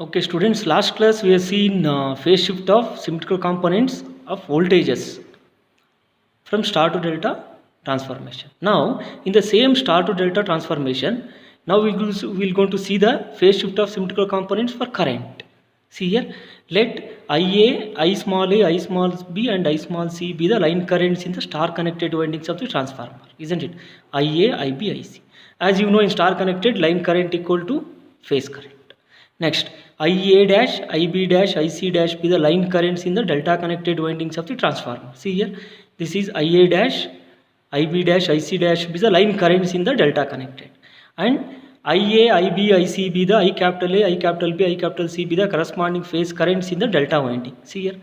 Okay, students, last class we have seen phase shift of symmetrical components of voltages from star to delta transformation. Now, in the same star to delta transformation, now we'll going to see the phase shift of symmetrical components for current. See here, let IA, I small a, I small b and I small c be the line currents in the star connected windings of the transformer, isn't it? IA, IB, IC. As you know, in star connected, line current equal to phase current. Next, IA dash, IB dash, IC dash be the line currents in the delta connected windings of the transformer. See here, this is IA dash, IB dash, IC dash be the line currents in the delta connected. And IA, IB, IC be the I capital A, I capital B, I capital C be the corresponding phase currents in the delta winding. See here,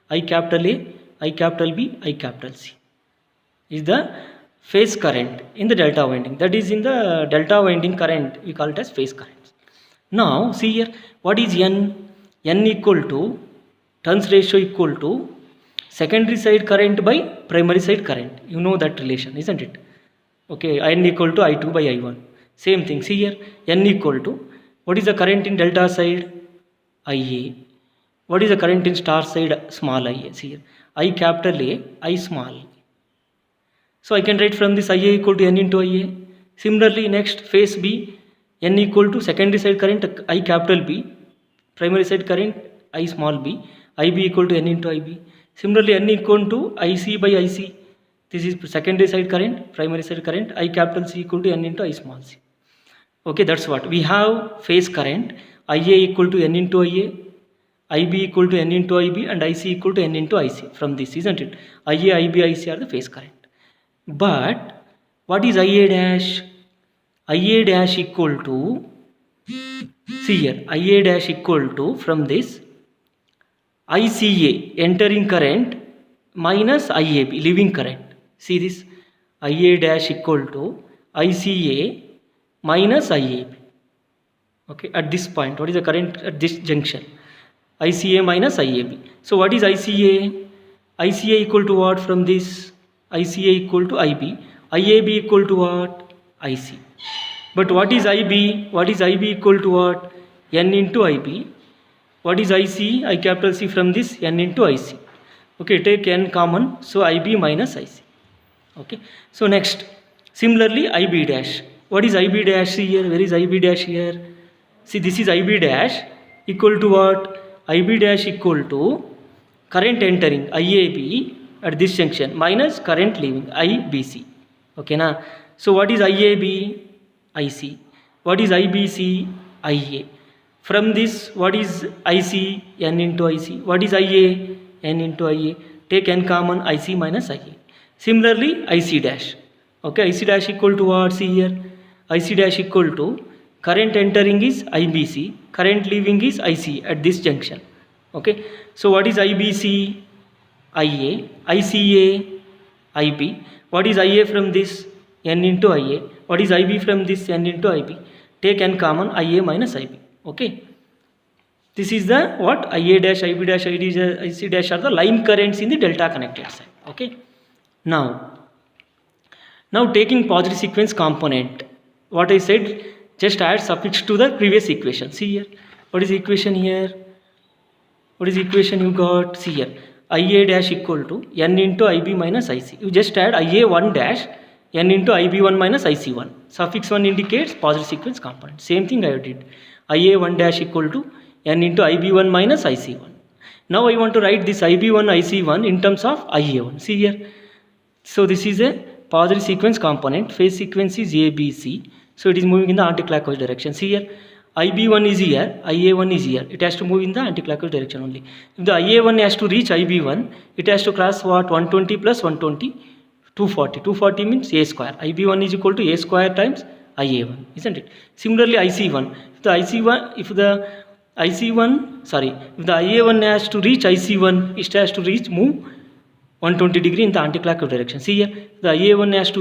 I capital A, I capital B, I capital C is the phase current in the delta winding. That is in the delta winding current, we call it as phase current. Now see here, what is N? N equal to turns ratio equal to secondary side current by primary side current. You know that relation, isn't it? Okay, N equal to I2 by I1. Same thing. See here, N equal to what is the current in delta side? IA. What is the current in star side? Small ia. See here, I capital A, I small a. So I can write from this IA equal to N into IA. Similarly, next phase B, N equal to secondary side current I capital B, primary side current I small b, IB equal to N into IB. Similarly, N equal to IC by IC. This is secondary side current, primary side current I capital C equal to N into I small c. Okay, that's what we have. Phase current IA equal to N into IA, IB equal to N into IB, and IC equal to N into IC. From this, isn't it? IA, IB, IC are the phase current. But what is IA dash? IA dash equal to, see here, IA dash equal to from this ICA entering current minus IAB leaving current. See this, IA dash equal to ICA minus IAB. Okay, at this point, what is the current at this junction? ICA minus IAB. So what is ICA? ICA equal to what from this? ICA equal to IB. IAB equal to what? IC. But what is IB? What is IB equal to what? N into IB. What is IC? I capital C from this N into IC. Okay, take N common. So IB minus IC. Okay. So next, similarly IB dash. What is IB dash here? Where is IB dash here? See, this is IB dash equal to what? IB dash equal to current entering IAB at this junction minus current leaving IBC. Okay, na? So what is IAB? IC. What is IBC? IA. From this, what is IC? N into IC. What is IA? N into IA. Take N common, IC minus IA. Similarly, IC dash. Okay, IC dash equal to what? See here. IC dash equal to current entering is IBC, current leaving is IC at this junction. Okay, so what is IBC? IA. ICA, IB. What is IA from this? N into IA. What is IB from this? N into IB. Take N common, IA minus IB. Okay. This is the what? IA dash, IB dash, IC dash are the line currents in the delta connected side. Okay. Now taking positive sequence component, what I said, just add suffix to the previous equation. See here. What is the equation here? What is the equation you got? See here. IA dash equal to N into IB minus IC. You just add IA1 dash N into IB1 minus IC1. Suffix 1 indicates positive sequence component. Same thing I did. IA1 dash equal to N into IB1 minus IC1. Now I want to write this IB1 IC1 in terms of IA1. See here. So this is a positive sequence component. Phase sequence is ABC. So it is moving in the anti-clockwise direction. See here. IB1 is here, IA1 is here. It has to move in the anti-clockwise direction only. If the IA1 has to reach IB1, it has to cross what? 120 plus 120, 240. 240 means A square. IB1 is equal to A square times IA1, isn't it? Similarly, IC1. If the IA1 has to reach IC1, it has to move 120 degree in the anti-clockwise direction. See here, the IA1 has to reach